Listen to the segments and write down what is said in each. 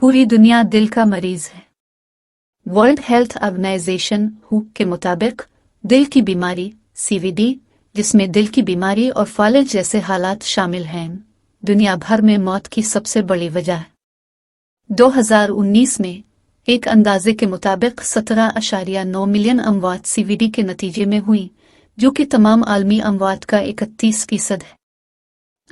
पूरी दुनिया दिल का मरीज है। वर्ल्ड हेल्थ ऑर्गेनाइजेशन WHO के मुताबिक दिल की बीमारी CVD, जिसमें दिल की बीमारी और फालिज जैसे हालात शामिल हैं, दुनिया भर में मौत की सबसे बड़ी वजह है। 2019 में एक अंदाजे के मुताबिक 17.9 मिलियन अमवात CVD के नतीजे में हुई, जो कि तमाम आलमी अमवात का 31% है।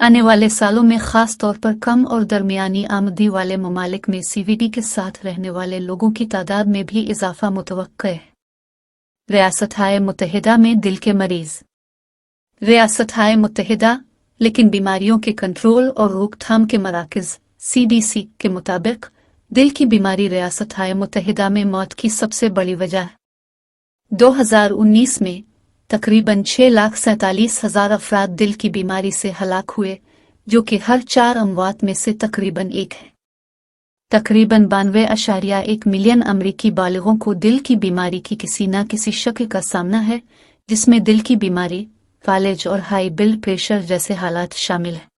आने वाले सालों में खास तौर पर कम और दरमियानी आमदनी वाले ममालिक में CVD के साथ रहने वाले लोगों की तादाद में भी इजाफा मुतवक्के है। रियासत-ए मुत्तहिदा में दिल के मरीज। रियासत-ए मुत्तहिदा लेकिन बीमारियों के कंट्रोल और रोकथाम के मराकज़ CDC के मुताबिक दिल की बीमारी रियासत-ए मुत्तहिदा में मौत की सबसे बड़ी वजह है। 2019 में तकरीबन 6,47,000 अफराद दिल की बीमारी से हलाक हुए, जो कि हर 4 अमवात में से तकरीबन 1 है। तकरीबन 92.1 मिलियन अमरीकी बालिगों को दिल की बीमारी की किसी न किसी शक्ल का सामना है, जिसमें दिल की बीमारी, फालिज और हाई ब्लड प्रेशर जैसे हालात शामिल हैं।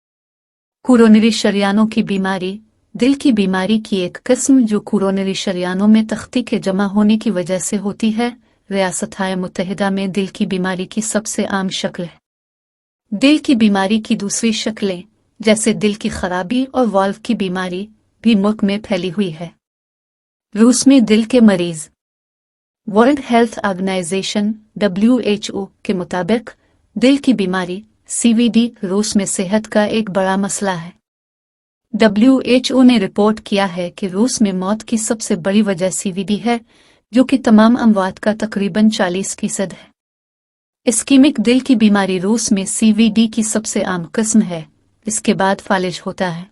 कोरोनरी शरियानों की बीमारी दिल की बीमारी की एक किस्म जो कोरोनरी शरियानों में तख्ती के जमा होने की वजह से होती है, रियासत-ए मुत्तहिदा में दिल की बीमारी की सबसे आम शक्ल है। दिल की बीमारी की दूसरी शक्लें, जैसे दिल की खराबी और वाल्व की बीमारी, भी मुल्क में फैली हुई है। रूस में दिल के मरीज। वर्ल्ड हेल्थ ऑर्गेनाइजेशन WHO के मुताबिक दिल की बीमारी CVD रूस में सेहत का एक बड़ा मसला है। WHO ने रिपोर्ट किया है कि रूस में मौत की सबसे बड़ी वजह CVD है, जो कि तमाम अमवात का तकरीबन 40% है। इस्कीमिक दिल की बीमारी रूस में CVD की सबसे आम किस्म है, इसके बाद फालिज होता है।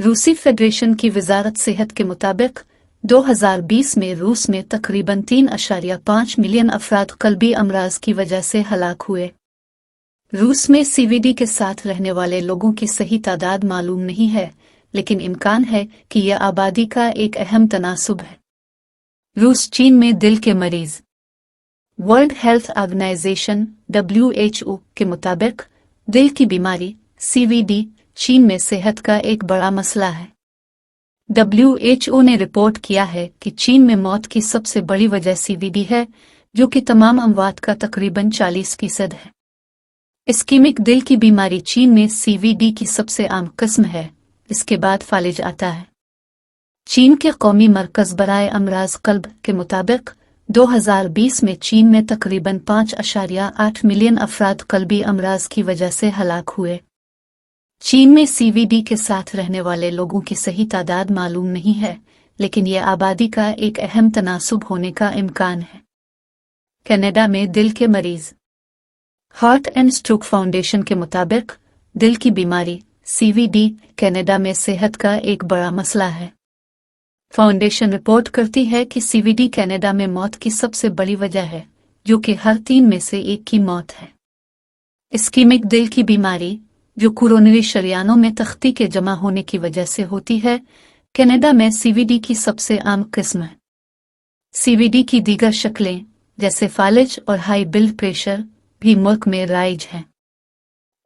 रूसी फेडरेशन की वजारत सेहत के मुताबिक 2020 में रूस में तकरीबन 3.5 मिलियन अफराद कल्बी अमराज की वजह से हलाक हुए। रूस में CVD के साथ रहने वाले लोगों की सही तादाद मालूम नहीं है, लेकिन इम्कान है कि यह आबादी का एक अहम तनासुब है। रूस चीन में दिल के मरीज। वर्ल्ड हेल्थ ऑर्गेनाइजेशन WHO के मुताबिक दिल की बीमारी CVD चीन में सेहत का एक बड़ा मसला है। WHO ने रिपोर्ट किया है कि चीन में मौत की सबसे बड़ी वजह CVD है, जो कि तमाम अमवात का तकरीबन 40% है। इस्कीमिक दिल की बीमारी चीन में CVD की सबसे आम किस्म है, इसके बाद फालिज आता है। चीन के कौमी मरकज़ बराए अमराज कल्ब के मुताबिक 2020 में चीन में तकरीबन 5.8 मिलियन अफराद कल्बी अमराज की वजह से हलाक हुए। चीन में CVD के साथ रहने वाले लोगों की सही तादाद मालूम नहीं है, लेकिन यह आबादी का एक अहम तनासुब होने का इम्कान है। कनाडा में दिल के मरीज। हार्ट एंड स्ट्रोक फाउंडेशन के मुताबिक दिल की बीमारी CVD कनाडा में सेहत का एक बड़ा मसला है। फाउंडेशन रिपोर्ट करती है कि CVD कनाडा में मौत की सबसे बड़ी वजह है, जो कि हर 3 में से 1 की मौत है। इस्कीमिक दिल की बीमारी, जो कोरोनरी शरियानों में तख्ती के जमा होने की वजह से होती है, कनाडा में CVD की सबसे आम किस्म है। CVD की दीगर शक्लें, जैसे फालिज और हाई ब्लड प्रेशर, भी मुल्क में राइज हैं।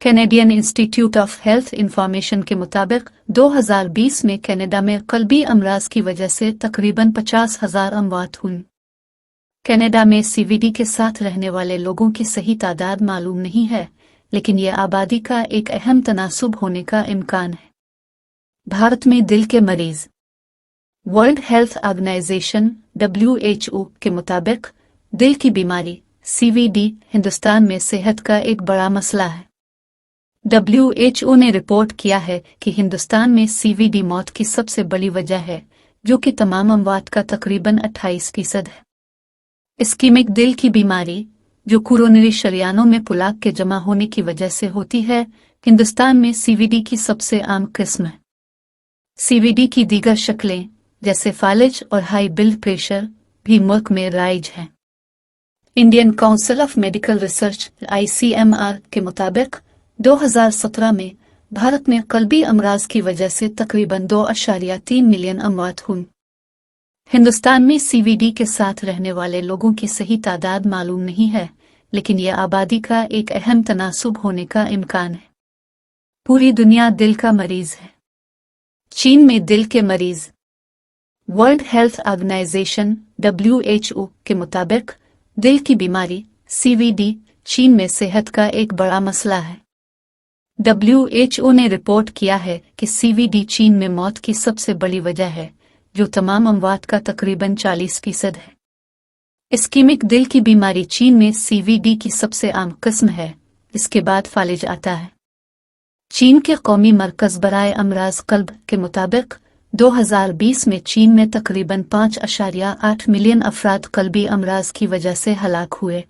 Canadian institute of health information के मुताबिक 2020 में कनाडा में कल्बी अमराज की वजह से तकरीबन 50,000 अमवात हुई। कनाडा में CVD के साथ रहने वाले लोगों की सही तादाद मालूम नहीं है, लेकिन यह आबादी का एक अहम तनासुब होने का इम्कान है। भारत में दिल के मरीज। वर्ल्ड हेल्थ ऑर्गेनाइजेशन WHO के मुताबिक दिल की बीमारी CVD हिंदुस्तान में सेहत का एक बड़ा मसला है। WHO ने रिपोर्ट किया है कि हिंदुस्तान में CVD मौत की सबसे बड़ी वजह है, जो कि तमाम अमवात का तकरीबन 28% है। इस्कीमिक दिल की बीमारी, जो कोरोनरी शरियानों में पुलाक के जमा होने की वजह से होती है, हिंदुस्तान में CVD की सबसे आम किस्म है। CVD की दीगर शक्लें, जैसे फालिज और हाई ब्लड प्रेशर, भी मुल्क में राइज हैं। Indian council of medical research ICMR के मुताबिक 2017 में भारत में कल्बी अमराज की वजह से तकरीबन 2.3 मिलियन अमवात हुई। हिंदुस्तान में CVD के साथ रहने वाले लोगों की सही तादाद मालूम नहीं है, लेकिन यह आबादी का एक अहम तनासुब होने का इम्कान है। पूरी दुनिया दिल का मरीज है। चीन में दिल के मरीज। वर्ल्ड हेल्थ ऑर्गेनाइजेशन (WHO) के मुताबिक दिल की बीमारी (CVD) चीन में सेहत का एक बड़ा मसला है। WHO ने रिपोर्ट किया है कि CVD चीन में मौत की सबसे बड़ी वजह है, जो तमाम अमवात का तकरीबन 40% है। इस्कीमिक दिल की बीमारी चीन में CVD की सबसे आम किस्म है, इसके बाद फालिज आता है। चीन के कौमी मरकज़ बराए अमराज कल्ब के मुताबिक 2020 में चीन में तकरीबन 5.8 मिलियन अफराद कल्बी अमराज की वजह से हलाक हुए।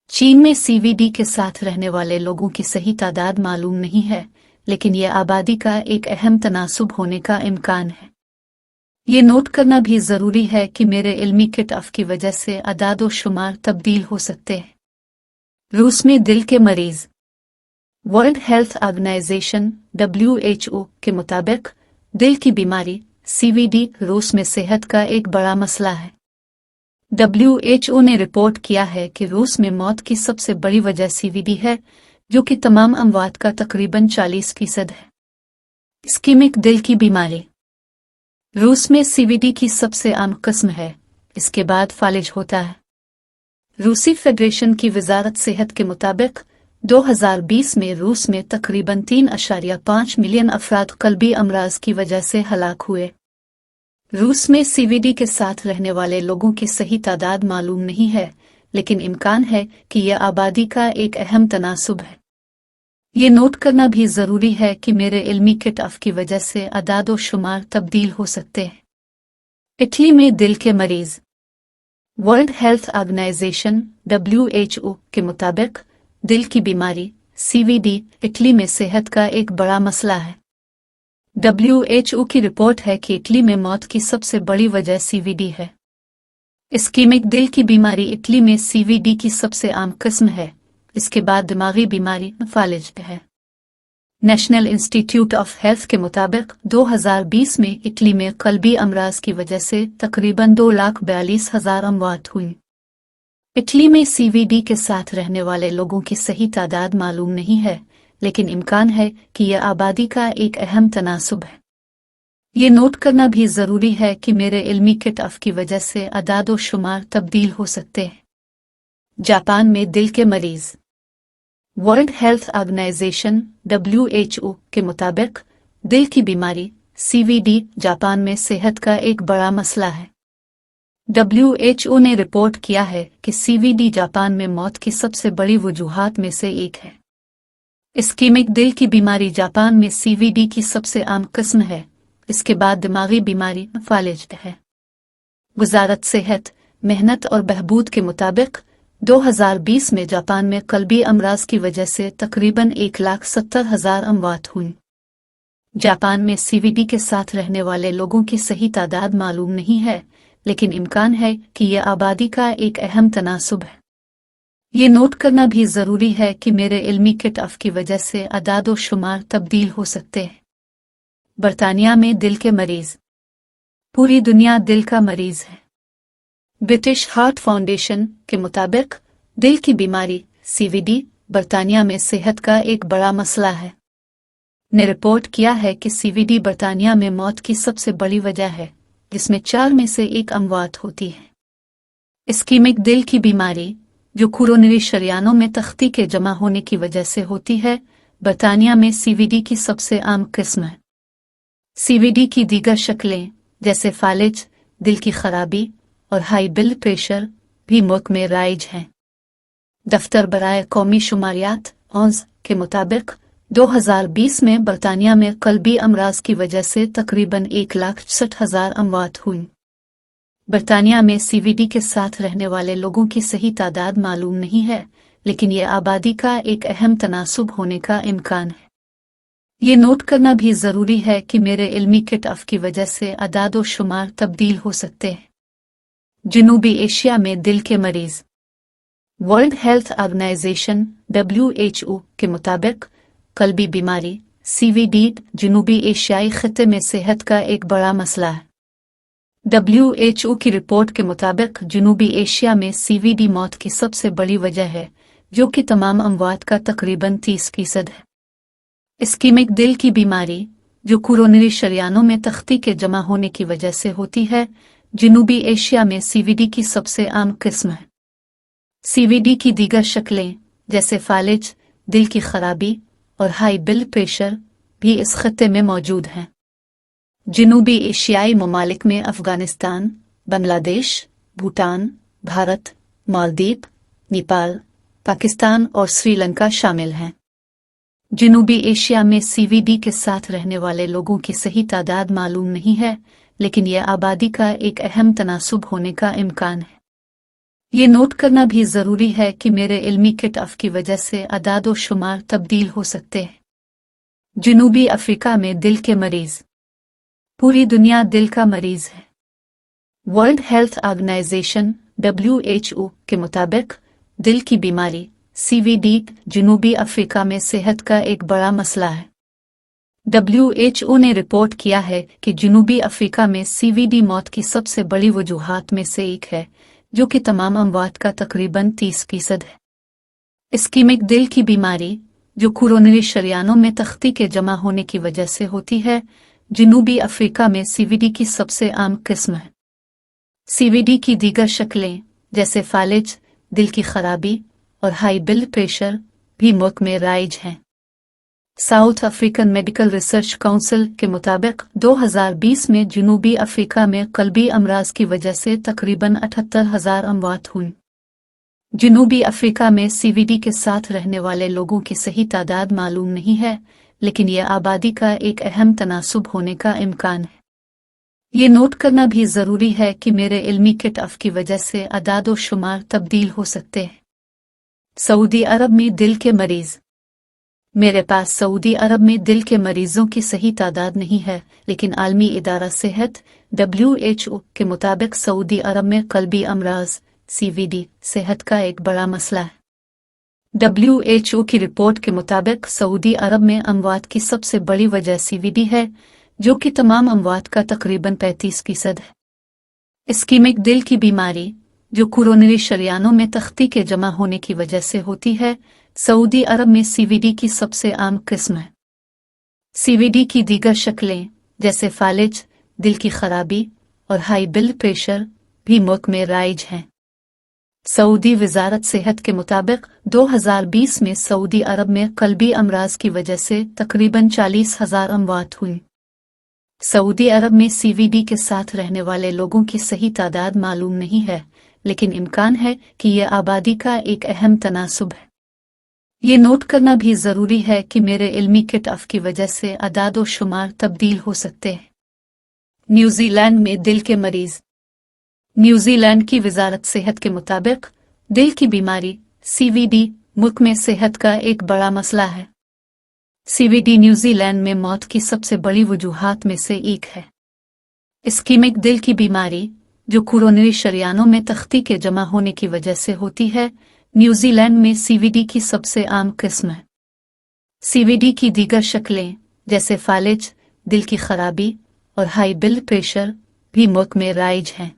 चीन में CVD के साथ रहने वाले लोगों की सही तादाद मालूम नहीं है, लेकिन ये आबादी का एक अहम तनासुब होने का इम्कान है। ये नोट करना भी ज़रूरी है कि मेरे इल्मी किताब की वजह से अदाद शुमार तब्दील हो सकते हैं। रूस में दिल के मरीज़। वर्ल्ड हेल्थ ऑर्गेनाइजेशन (WHO) के मुताबिक दिल की बीमारी CVD रूस में सेहत का एक बड़ा मसला है। WHO ने रिपोर्ट किया है कि रूस में मौत की सबसे बड़ी वजह CVD है, जो कि तमाम अमवात का तकरीबन 40% है। इस्कीमिक दिल की बीमारी। रूस में CVD की सबसे आम किस्म है, इसके बाद फालिज होता है। रूसी फेडरेशन की वजारत सेहत के मुताबिक 2020 में रूस में तकरीबन 3.5 मिलियन अफराद कल्बी अमराज की वजह से हलाक हुए। रूस में CVD के साथ रहने वाले लोगों की सही तादाद मालूम नहीं है, लेकिन इम्कान है कि यह आबादी का एक अहम तनासुब है। ये नोट करना भी ज़रूरी है कि मेरे इल्मी किताब की वजह से अदाद शुमार तब्दील हो सकते हैं। इटली में दिल के मरीज़। वर्ल्ड हेल्थ ऑर्गेनाइजेशन (WHO) के मुताबिक दिल की बीमारी CVD इटली में सेहत का एक बड़ा मसला है। WHO की रिपोर्ट है कि इटली में मौत की सबसे बड़ी वजह CVD है। इस्कीमिक दिल की बीमारी इटली में CVD की सबसे आम किस्म है, इसके बाद दिमागी बीमारी फालिज है। नेशनल इंस्टीट्यूट ऑफ हेल्थ के मुताबिक 2020 में इटली में कल्बी अमराज की वजह से तकरीबन 2,42,000 अमवात हुई। इटली में CVD के साथ रहने वाले लोगों की सही तादाद मालूम नहीं है, लेकिन इम्कान है कि यह आबादी का एक अहम तनासुब है। ये नोट करना भी ज़रूरी है कि मेरे इल्मी किताब की वजह से अदाद शुमार तब्दील हो सकते हैं। जापान में दिल के मरीज़। वर्ल्ड हेल्थ ऑर्गेनाइजेशन (WHO) के मुताबिक दिल की बीमारी CVD जापान में सेहत का एक बड़ा मसला है। WHO ने रिपोर्ट किया है कि CVD जापान में मौत की सबसे बड़ी वजूहात में से एक है। इस्कीमिक दिल की बीमारी जापान में CVD की सबसे आम किस्म है, इसके बाद दिमागी बीमारी फालिज है। वजारत सेहत, मेहनत और बहबूद के मुताबिक 2020 में जापान में कल्बी अमराज की वजह से तकरीबन 1,70,000 अमवात हुई। जापान में CVD के साथ रहने वाले लोगों की सही तादाद मालूम नहीं है, लेकिन इम्कान है कि यह आबादी का एक अहम तनासुब है। ये नोट करना भी ज़रूरी है कि मेरे इल्मी किताब की वजह से अदाद शुमार तब्दील हो सकते हैं। बरतानिया में दिल के मरीज़। पूरी दुनिया दिल का मरीज़ है। ब्रिटिश हार्ट फाउंडेशन के मुताबिक दिल की बीमारी CVD बरतानिया में सेहत का एक बड़ा मसला है। ने रिपोर्ट किया है कि CVD बरतानिया में मौत की सबसे बड़ी वजह है, जिसमें 4 में से 1 अमवात होती है। इस्कीमिक दिल की बीमारी, जो कोरोनरी शरियानों में तख्ती के जमा होने की वजह से होती है, बरतानिया में CVD की सबसे आम किस्म है। CVD की दीगर शक्लें जैसे फालिज, दिल की खराबी और हाई ब्लड प्रेशर भी मुल्क में राइज हैं। दफ्तर बराए कौमी शुमारियात (ONS) के मुताबिक 2020 में बरतानिया में कल्बी अमराज की वजह से तकरीबन 1,60,000 अमवात हुई। बरतानिया में CVD के साथ रहने वाले लोगों की सही तादाद मालूम नहीं है, लेकिन यह आबादी का एक अहम तनासुब होने का इम्कान है। ये नोट करना भी ज़रूरी है कि मेरे इल्मी किताब की वजह से अदाद शुमार तब्दील हो सकते हैं। जनूबी एशिया में दिल के मरीज़। वर्ल्ड हेल्थ ऑर्गेनाइजेशन WHO के मुताबिक कल्बी बीमारी CVD जनूबी एशियाई खिते में सेहत का एक बड़ा मसला है। WHO की रिपोर्ट के मुताबिक जनूबी एशिया में CVD मौत की सबसे बड़ी वजह है, जो कि तमाम अमवात का तकरीबन 30% है। इस्कीमिक दिल की बीमारी, जो कोरोनरी शरियानों में तख्ती के जमा होने की वजह से होती है। जनूबी एशिया में सीवीडी की सबसे आम किस्म है। सीवीडी की दीगर शक्लें जैसे फालिज, दिल की खराबी और हाई ब्लड प्रेशर भी इस खत्ते में मौजूद हैं। जनूबी एशियाई ममालिक में अफगानिस्तान, बांग्लादेश, भूटान, भारत, मालदीव, नेपाल, पाकिस्तान और श्रीलंका शामिल हैं। जनूबी एशिया में सीवीडी के साथ रहने वाले लोगों की सही तादाद मालूम नहीं है, लेकिन यह आबादी का एक अहम तनासुब होने का इम्कान है। ये नोट करना भी ज़रूरी है कि मेरे इल्मी किट-ऑफ की वजह से अदाद व शुमार तब्दील हो सकते हैं। जनूबी अफ्रीका में दिल के मरीज़। पूरी दुनिया दिल का मरीज़ है। वर्ल्ड हेल्थ ऑर्गेनाइजेशन WHO के मुताबिक दिल की बीमारी CVD जनूबी अफ्रीका में सेहत का एक बड़ा मसला है। WHO ने रिपोर्ट किया है कि जनूबी अफ्रीका में CVD मौत की सबसे बड़ी वजूहात में से एक है, जो कि तमाम अमवात का तकरीबन 30% है। इस्कीमिक दिल की बीमारी, जो कोरोनरी शरियानों में तख्ती के जमा होने की वजह से होती है, जनूबी अफ्रीका में CVD की सबसे आम किस्म है। CVD की दीगर शक्लें जैसे फालिज, दिल की खराबी और हाई ब्लड प्रेशर भी मुल्क में राइज हैं। South African medical research council के मुताबिक 2020 में जनूबी अफ्रीका में कल्बी अमराज की वजह से तकरीबन 78,000 अमवात हुई। जनूबी अफ्रीका में CVD के साथ रहने वाले लोगों की सही तादाद मालूम नहीं है, लेकिन यह आबादी का एक अहम तनासुब होने का इम्कान है। ये नोट करना भी ज़रूरी है कि मेरे इल्मी किट-ऑफ की वजह से अदाद व शुमार तब्दील हो सकते हैं। सऊदी अरब में दिल के मरीज़। मेरे पास सऊदी अरब में दिल के मरीजों की सही तादाद नहीं है, लेकिन आलमी इदारा सेहत WHO के मुताबिक सऊदी अरब में कल्बी अमराज CVD सेहत का एक बड़ा मसला है। WHO की रिपोर्ट के मुताबिक सऊदी अरब में अमवात की सबसे बड़ी वजह CVD है, जो कि तमाम अमवात का तकरीबन 35% है। इस्कीमिक दिल की बीमारी, जो कोरोनरी शरियानों में तख्ती के जमा होने की वजह से होती है, सऊदी अरब में CVD की सबसे आम किस्म है। CVD की दीगर शक्लें जैसे फालिज, दिल की खराबी और हाई ब्लड प्रेशर भी मुल्क में राइज हैं। सऊदी वजारत सेहत के मुताबिक 2020 में सऊदी अरब में कल्बी अमराज की वजह से तकरीबन 40,000 अमवात हुई। सऊदी अरब में CVD के साथ रहने वाले लोगों की सही तादाद मालूम नहीं है, लेकिन इम्कान है कि यह आबादी का एक अहम तनासुब है। ये नोट करना भी ज़रूरी है कि मेरे इल्मी किट-ऑफ की वजह से अदाद व शुमार तब्दील हो सकते हैं। न्यूजीलैंड में दिल के मरीज़। न्यूजीलैंड की वजारत सेहत के मुताबिक दिल की बीमारी CVD मुल्क में सेहत का एक बड़ा मसला है। CVD न्यूजीलैंड में मौत की सबसे बड़ी वजूहात में से एक है। इस्कीमिक दिल की बीमारी, जो कोरोनरी शरियानों में तख्ती के जमा होने की वजह से होती है, न्यूजीलैंड में CVD की सबसे आम किस्म है। CVD की दीगर शक्लें जैसे फालिज, दिल की खराबी और हाई ब्लड प्रेशर भी मुल्क में राइज हैं।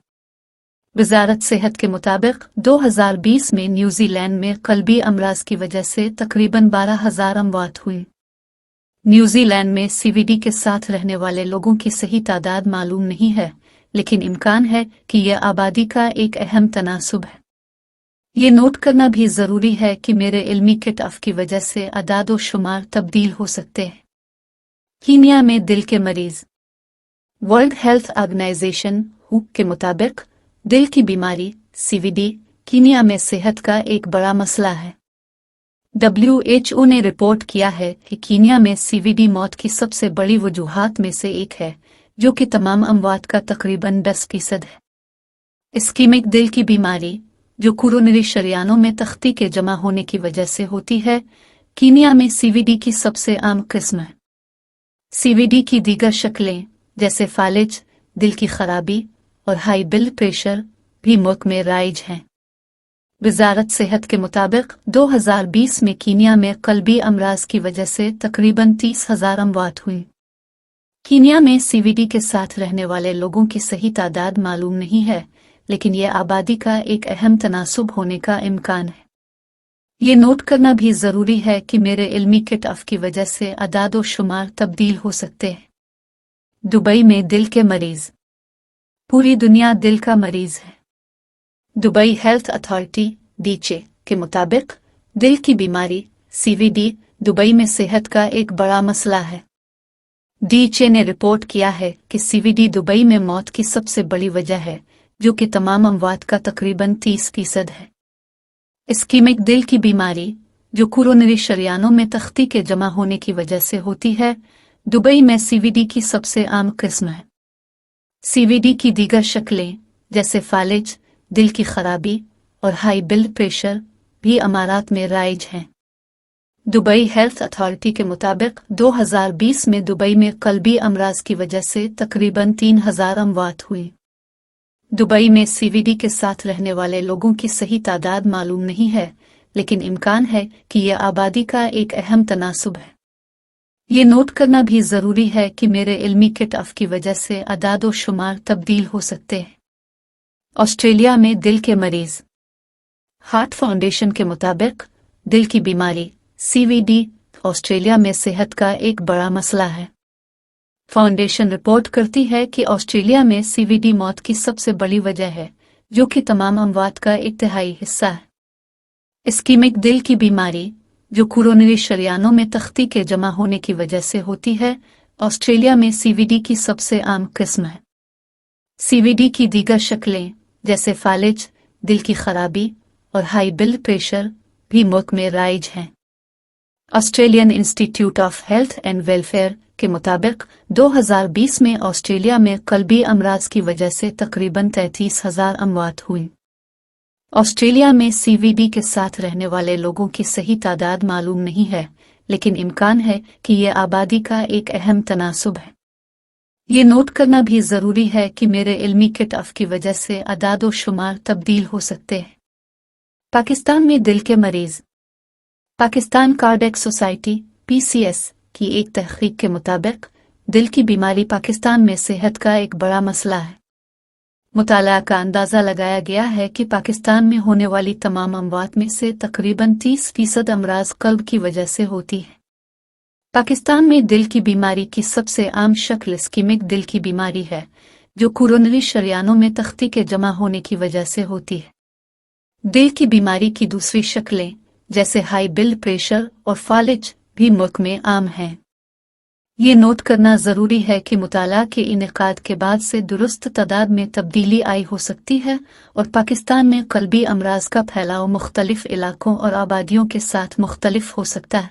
वजारत सेहत के मुताबिक 2020 में न्यूजीलैंड में कल्बी अमराज की वजह से तकरीबन 12,000 अमवात हुई। न्यूजीलैंड में CVD के साथ रहने वाले लोगों की सही तादाद मालूम नहीं है, लेकिन इम्कान है कि यह आबादी का एक अहम तनासुब है। ये नोट करना भी ज़रूरी है कि मेरे इल्मी किट-ऑफ की वजह से अदाद व शुमार तब्दील हो सकते हैं। कीनिया में दिल के मरीज़। वर्ल्ड हेल्थ ऑर्गेनाइजेशन WHO के मुताबिक दिल की बीमारी CVD कीनिया में सेहत का एक बड़ा मसला है। WHO ने रिपोर्ट किया है कि कीनिया में CVD मौत की सबसे बड़ी वजूहात में से एक है, जो कि तमाम अमवात का तकरीबन 10% है। इस्कीमिक दिल की बीमारी, जो कोरोनरी शरियानों में तख्ती के जमा होने की वजह से होती है, कीनिया में CVD की सबसे आम किस्म है। CVD की दीगर शक्लें जैसे फालिज, दिल की खराबी और हाई ब्लड प्रेशर भी मुल्क में राइज हैं। वजारत सेहत के मुताबिक 2020 में कीनिया में कल्बी अमराज की वजह से तकरीबन 30,000 अमवात हुई। कीनिया में CVD के साथ रहने वाले लोगों की सही तादाद मालूम नहीं है, लेकिन यह आबादी का एक अहम तनासुब होने का इम्कान है। ये नोट करना भी ज़रूरी है कि मेरे इल्मी किट-ऑफ की वजह से अदाद व शुमार तब्दील हो सकते हैं। दुबई में दिल के मरीज। पूरी दुनिया दिल का मरीज है। दुबई हेल्थ अथॉरिटी डीचे के मुताबिक दिल की बीमारी सीवीडी दुबई में सेहत का एक बड़ा मसला है। डीचे ने रिपोर्ट किया है कि सीवीडी दुबई में मौत की सबसे बड़ी वजह है, जो कि तमाम अमवात का तकरीबन 30% है। इस्कीमिक दिल की बीमारी, जो कोरोनरी शरियानों में तख्ती के जमा होने की वजह से होती है, दुबई में सीवीडी की सबसे आम किस्म है। सीवीडी की दीगर शक्लें जैसे फालिज, दिल की खराबी और हाई ब्लड प्रेशर भी अमारात में राइज हैं। दुबई हेल्थ अथॉरिटी के मुताबिक 2020 में दुबई में कल्बी अमराज की वजह से तकरीबन 3000 अमवात हुई। दुबई में सीवीडी के साथ रहने वाले लोगों की सही तादाद मालूम नहीं है, लेकिन इम्कान है कि यह आबादी का एक अहम तनासुब है। ये नोट करना भी ज़रूरी है कि मेरे इल्मी किटअफ की वजह से अदाद व शुमार तब्दील हो सकते हैं। ऑस्ट्रेलिया में दिल के मरीज। हार्ट फाउंडेशन के मुताबिक दिल की बीमारी सीवीडी ऑस्ट्रेलिया में सेहत का एक बड़ा मसला है। फाउंडेशन रिपोर्ट करती है कि ऑस्ट्रेलिया में सीवीडी मौत की सबसे बड़ी वजह है, जो कि तमाम अमवात का एक तिहाई हिस्सा है। इस्कीमिक दिल की बीमारी, जो कोरोनरी शरियानों में तख्ती के जमा होने की वजह से होती है, ऑस्ट्रेलिया में सीवीडी की सबसे आम किस्म है। सीवीडी की दीगर शक्लें जैसे फालिज, दिल की खराबी और हाई ब्लड प्रेशर भी मुल्क में राइज हैं। Australian institute of health and welfare के मुताबिक 2020 में ऑस्ट्रेलिया में कल्बी अमराज की वजह से तकरीबन 33,000 अमवात हुई। ऑस्ट्रेलिया में सीवीडी के साथ रहने वाले लोगों की सही तादाद मालूम नहीं है, लेकिन इम्कान है कि यह आबादी का एक अहम तनासुब है। ये नोट करना भी ज़रूरी है कि मेरे इल्मी किटअफ की वजह से अदाद व शुमार तब्दील हो सकते हैं। पाकिस्तान में दिल के मरीज। पाकिस्तान कार्डियक सोसाइटी (PCS) की एक तहकीक के मुताबिक दिल की बीमारी पाकिस्तान में सेहत का एक बड़ा मसला है। मुताला का अंदाज़ा लगाया गया है कि पाकिस्तान में होने वाली तमाम अमवात में से तकरीबन 30% अमराज कल्ब की वजह से होती है। पाकिस्तान में दिल की बीमारी की सबसे आम शक्ल इस्कीमिक दिल की बीमारी है, जो कोरोनरी शरियानों में तख्ती के जमा होने की वजह से होती है। दिल की बीमारी की दूसरी शक्लें जैसे हाई ब्लड प्रेशर और फालिज भी मुल्क में आम हैं। ये नोट करना ज़रूरी है कि मुताला के इनेकाद के बाद से दुरुस्त तादाद में तब्दीली आई हो सकती है और पाकिस्तान में कल्बी अमराज का फैलाव मुख्तलिफ इलाकों और आबादियों के साथ मुख्तलिफ हो सकता है।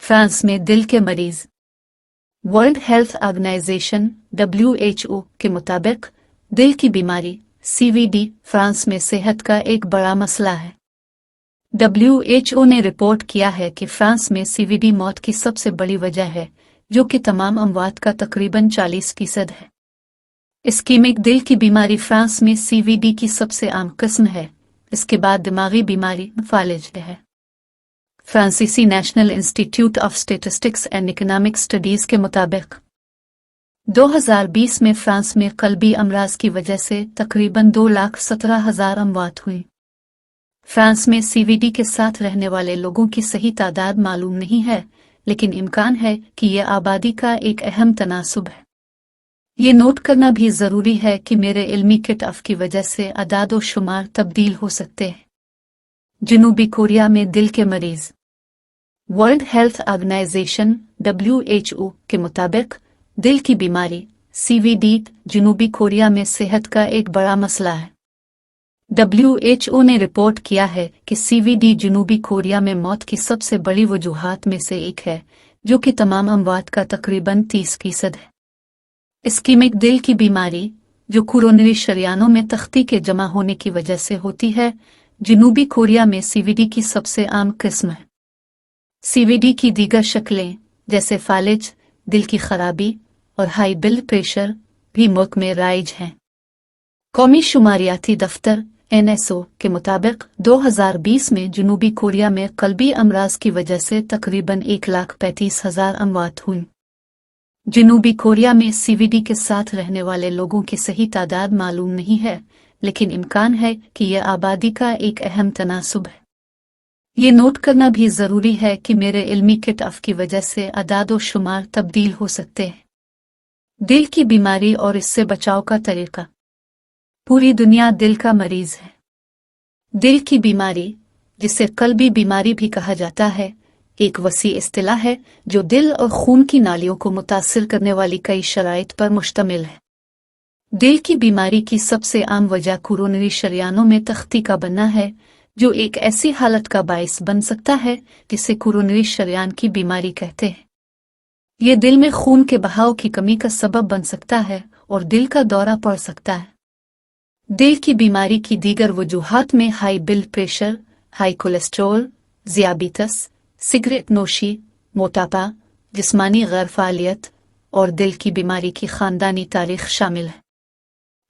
फ्रांस में दिल के मरीज। वर्ल्ड हेल्थ ऑर्गेनाइजेशन WHO के मुताबिक दिल की बीमारी CVD फ्रांस में सेहत का एक बड़ा मसला है। WHO ने रिपोर्ट किया है कि फ्रांस में CVD मौत की सबसे बड़ी वजह है, जो कि तमाम अमवात का तकरीबन 40% है। इस्कीमिक दिल की बीमारी फ्रांस में CVD की सबसे आम किस्म है। इसके बाद दिमागी बीमारी फालिज है। फ्रांसीसी national institute of statistics and economic studies के मुताबिक 2020 में फ्रांस में कल्बी अमराज की वजह से तकरीबन 2,17,000 अमवात हुई। फ्रांस में CVD के साथ रहने वाले लोगों की सही तादाद मालूम नहीं है, लेकिन इम्कान है कि यह आबादी का एक अहम तनासुब है। ये नोट करना भी ज़रूरी है कि मेरे इल्मी किटअफ की वजह से अदाद व शुमार तब्दील हो सकते हैं। जनूबी कोरिया में दिल के मरीज। वर्ल्ड हेल्थ ऑर्गेनाइजेशन WHO के मुताबिक दिल की बीमारी CVD जनूबी कोरिया में सेहत का एक बड़ा मसला है। WHO ने रिपोर्ट किया है कि CVD जनूबी कोरिया में मौत की सबसे बड़ी वजूहात में से एक है, जो कि तमाम अमवात का तकरीबन 30% है। इस्कीमिक दिल की बीमारी, जो कोरोनरी शरियानों में तख्ती के जमा होने की वजह से होती है, जनूबी कोरिया में CVD की सबसे आम किस्म है। CVD की दीगर शक्लें जैसे फालिज, दिल की खराबी और हाई ब्लड प्रेशर भी मुल्क में राइज हैं। कौमी शुमारियाती दफ्तर NSO के मुताबिक 2020 में जनूबी कोरिया में कल्बी अमराज की वजह से तकरीबन 1,35,000 अमवात हुई। जनूबी कोरिया में CVD के साथ रहने वाले लोगों की सही तादाद मालूम नहीं है, लेकिन इम्कान है कि यह आबादी का एक अहम तनासुब है। ये नोट करना भी ज़रूरी है कि मेरे इल्मी किटअफ की वजह से अदाद व शुमार तब्दील हो सकते हैं। दिल की बीमारी और इससे बचाव का तरीका। पूरी दुनिया दिल का मरीज है। दिल की बीमारी, जिसे कल्बी बीमारी भी कहा जाता है, एक वसी इस्तिलाह है जो दिल और खून की नालियों को मुतासिर करने वाली कई शराइत पर मुश्तमिल है। दिल की बीमारी की सबसे आम वजह कोरोनरी शरियानों में तख्ती का बनना है, जो एक ऐसी हालत का बाइस बन सकता है जिसे कोरोनरी शरियान की बीमारी कहते हैं। ये दिल में खून के बहाव की कमी का सबब बन सकता है और दिल का दौरा पड़ सकता है। दिल की बीमारी की दीगर वजूहात में high blood pressure, high cholesterol, ज़ियाबितस, सिगरेट नोशी, मोटापा, जिस्मानी गैर फालियत और दिल की बीमारी की खानदानी तारीख शामिल है।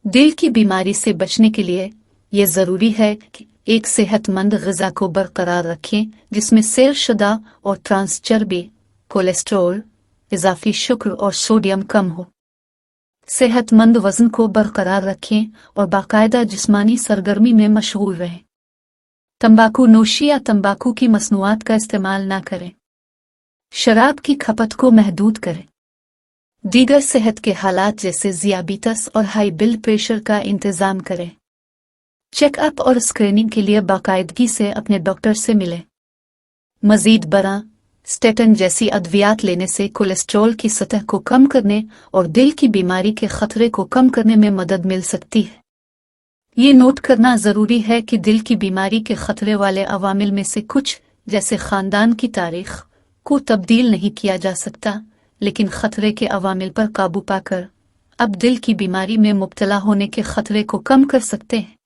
दिल की बीमारी से बचने के लिए यह ज़रूरी है कि एक सेहतमंद ग़िज़ा को बरकरार रखें जिसमें सैर शुदा और ट्रांस चर्बी, कोलेस्ट्रॉल, इजाफी शुक्र और सोडियम कम हो। सेहतमंद वज़न को बरकरार रखें और बाकायदा जिस्मानी सरगर्मी में मशगूल रहें। तंबाकू नोशी या तंबाकू की मसनूआत का इस्तेमाल न करें। शराब की खपत को महदूद करें। दीगर सेहत के हालात जैसे ज़ियाबितस और हाई ब्लड प्रेशर का इंतज़ाम करें। चेकअप और स्क्रीनिंग के लिए बाकायदगी से अपने डॉक्टर से मिलें। मज़ीद बरा स्टेटन जैसी अद्वियात लेने से कोलेस्ट्रॉल की सतह को कम करने और दिल की बीमारी के खतरे को कम करने में मदद मिल सकती है। ये नोट करना ज़रूरी है कि दिल की बीमारी के खतरे वाले अवामिल में से कुछ, जैसे ख़ानदान की तारीख, को तब्दील नहीं किया जा सकता, लेकिन खतरे के अवामिल पर काबू पाकर अब दिल की बीमारी में मुब्तला होने के खतरे को कम कर सकते हैं।